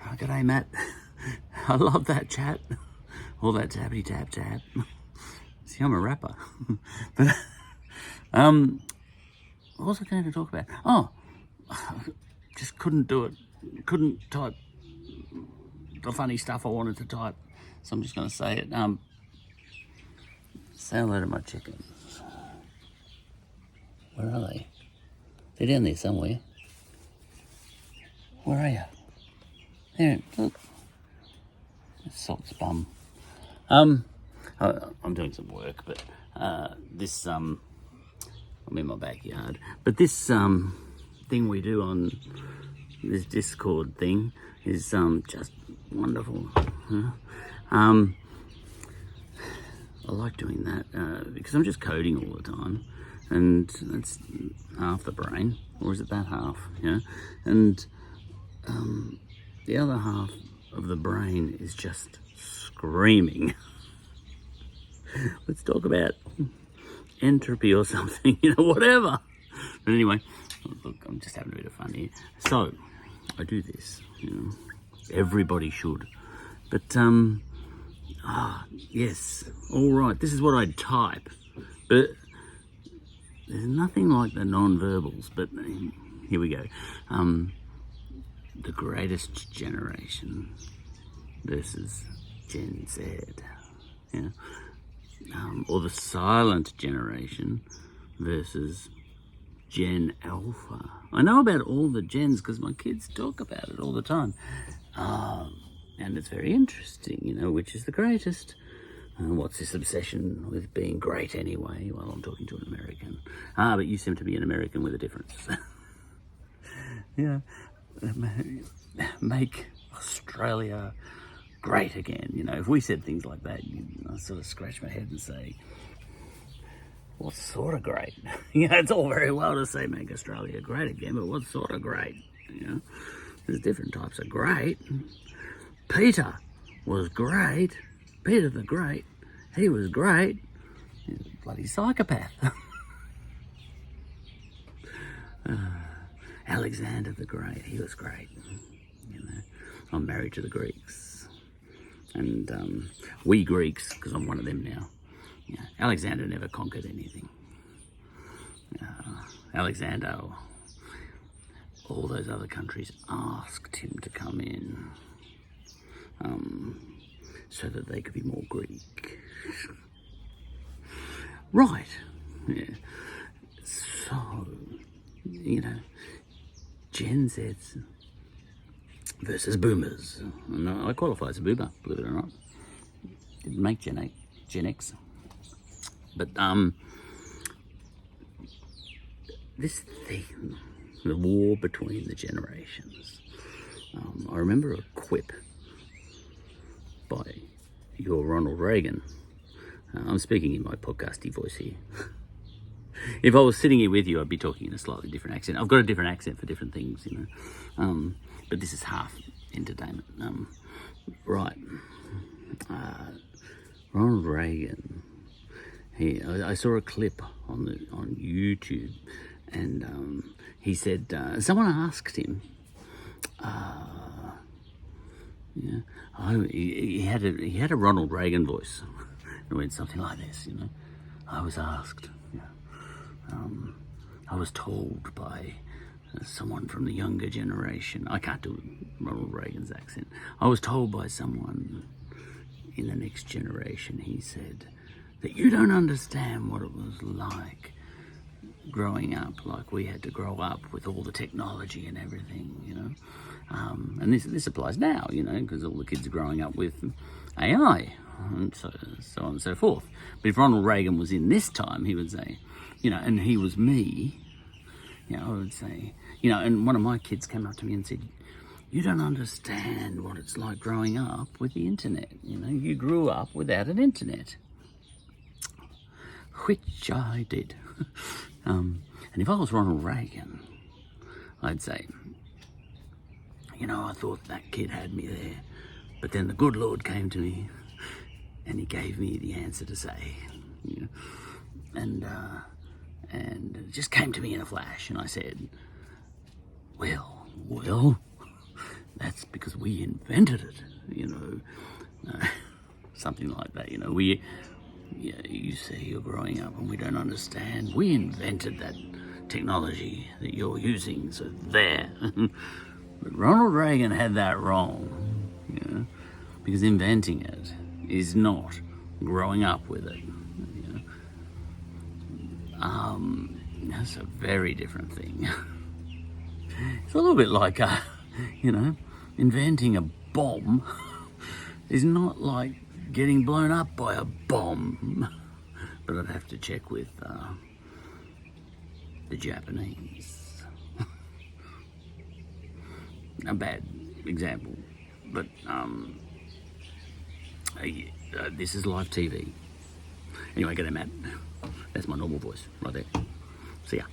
Oh, g'day, Matt. I love that chat. All that tappity tap tap. See, I'm a rapper. But, what was I going to talk about? Oh, just couldn't do it. Couldn't type the funny stuff I wanted to type. So I'm just going to say it. Say hello to my chickens. Where are they? They're down there somewhere. Where are you? There, look. Salt's bum. I'm doing some work, but this I'm in my backyard. But this thing we do on this Discord thing is just wonderful. Huh? I like doing that because I'm just coding all the time, and that's half the brain, or is it that half? Yeah, and the other half of the brain is just screaming. Let's talk about entropy or something, whatever. But anyway, look, I'm just having a bit of fun here. So I do this, everybody should. But yes, all right. This is what I'd type, but there's nothing like the non-verbals. But here we go. The greatest generation versus Gen Z, or the silent generation versus Gen Alpha. I know about all the gens because my kids talk about it all the time, and it's very interesting, which is the greatest. What's this obsession with being great anyway? Well, I'm talking to an American. But you seem to be an American with a difference. Make Australia great again. If we said things like that, I sort of scratch my head and say, what sort of great? It's all very well to say make Australia great again, but what sort of great? There's different types of great. Peter was great. Peter the Great. He was great. He's a bloody psychopath. Alexander the Great. He was great. I'm married to the Greeks. And we Greeks, because I'm one of them now. Alexander never conquered anything. Alexander, all those other countries asked him to come in so that they could be more Greek. Right. Yeah. So, Gen Z's versus boomers. And I qualify as a boomer, believe it or not. Didn't make Gen X. But this thing, the war between the generations. I remember a quip by your Ronald Reagan. I'm speaking in my podcasty voice here. If I was sitting here with you, I'd be talking in a slightly different accent. I've got a different accent for different things, but this is half entertainment. Right. Ronald Reagan. I saw a clip on YouTube, and he said someone asked him. He had a Ronald Reagan voice. It went something like this, I was asked. I was told by someone from the younger generation. I can't do Ronald Reagan's accent. I was told by someone in the next generation, he said, that you don't understand what it was like growing up, like we had to grow up with all the technology and everything, and this applies now, because all the kids are growing up with AI and so on and so forth. But if Ronald Reagan was in this time, he would say, and he was me, I would say, and one of my kids came up to me and said, you don't understand what it's like growing up with the internet. You grew up without an internet. Which I did. And if I was Ronald Reagan, I'd say, I thought that kid had me there. But then the good Lord came to me and he gave me the answer to say, and it just came to me in a flash. And I said, well, that's because we invented it, you know. Something like that, you know. Yeah, you say you're growing up and we don't understand. We invented that technology that you're using, so there. But Ronald Reagan had that wrong, you know, because inventing it is not growing up with it. You know? That's a very different thing. It's a little bit like, you know, inventing a bomb is not like getting blown up by a bomb. But I'd have to check with the Japanese. A bad example, but this is live TV. Anyway, get him, Matt. That's my normal voice right there. See ya.